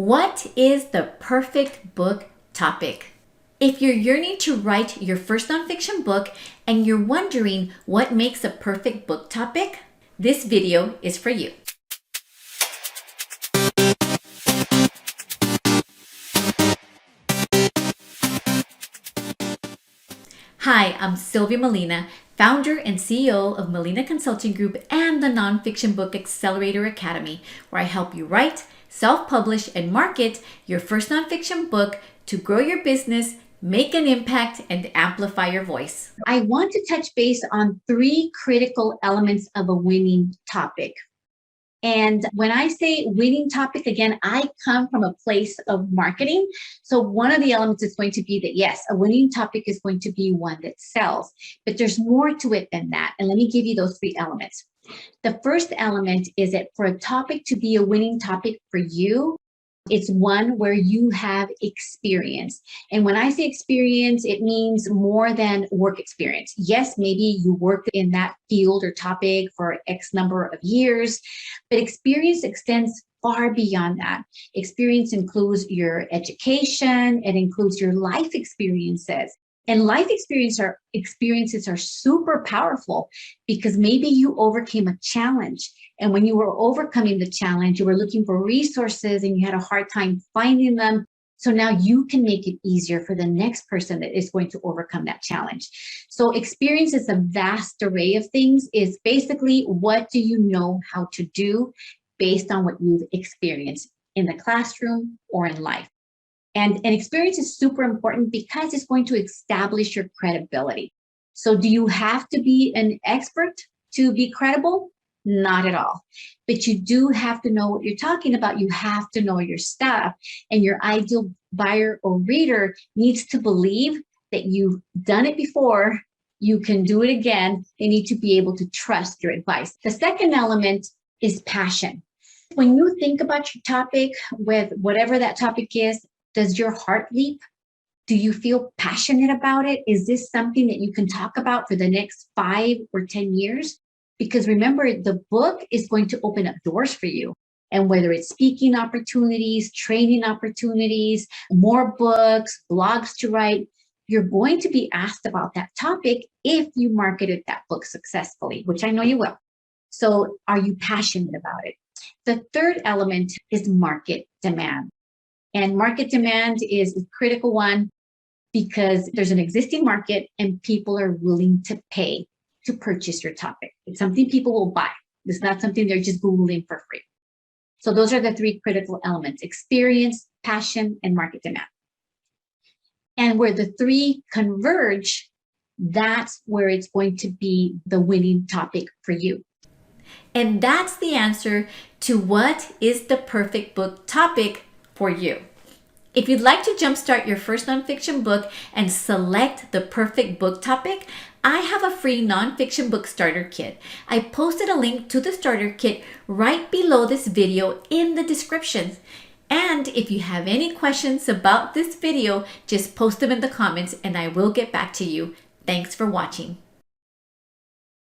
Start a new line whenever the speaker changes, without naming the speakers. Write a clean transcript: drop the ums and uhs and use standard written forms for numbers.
What is the perfect book topic? If you're yearning to write your first nonfiction book and you're wondering what makes a perfect book topic, this video is for you. Hi, I'm Sylvia Melena, founder and CEO of Melena Consulting Group and the Nonfiction Book Accelerator Academy, where I help you write, self-publish, and market your first nonfiction book to grow your business, make an impact, and amplify your voice.
I want to touch base on 3 critical elements of a winning topic. And when I say winning topic, again, I come from a place of marketing. So one of the elements is going to be that, yes, a winning topic is going to be one that sells, but there's more to it than that. And let me give you those 3 elements. The first element is that for a topic to be a winning topic for you, it's one where you have experience. And when I say experience, it means more than work experience. Yes, maybe you worked in that field or topic for X number of years, but experience extends far beyond that. Experience includes your education, it includes your life experiences. And life experiences are super powerful because maybe you overcame a challenge. And when you were overcoming the challenge, you were looking for resources and you had a hard time finding them. So now you can make it easier for the next person that is going to overcome that challenge. So experience is a vast array of things. Is basically, what do you know how to do based on what you've experienced in the classroom or in life. And experience is super important because it's going to establish your credibility. So do you have to be an expert to be credible? Not at all. But you do have to know what you're talking about. You have to know your stuff. And your ideal buyer or reader needs to believe that you've done it before. You can do it again. They need to be able to trust your advice. The second element is passion. When you think about your topic, with whatever that topic is, does your heart leap? Do you feel passionate about it? Is this something that you can talk about for the next 5 or 10 years? Because remember, the book is going to open up doors for you. And whether it's speaking opportunities, training opportunities, more books, blogs to write, you're going to be asked about that topic if you marketed that book successfully, which I know you will. So are you passionate about it? The third element is market demand. And market demand is a critical one because there's an existing market and people are willing to pay to purchase your topic. It's something people will buy. It's not something they're just Googling for free. So those are the 3 critical elements: experience, passion, and market demand. And where the 3 converge, that's where it's going to be the winning topic for you.
And that's the answer to what is the perfect book topic for you. If you'd like to jumpstart your first nonfiction book and select the perfect book topic, I have a free nonfiction book starter kit. I posted a link to the starter kit right below this video in the description. And if you have any questions about this video, just post them in the comments and I will get back to you. Thanks for watching.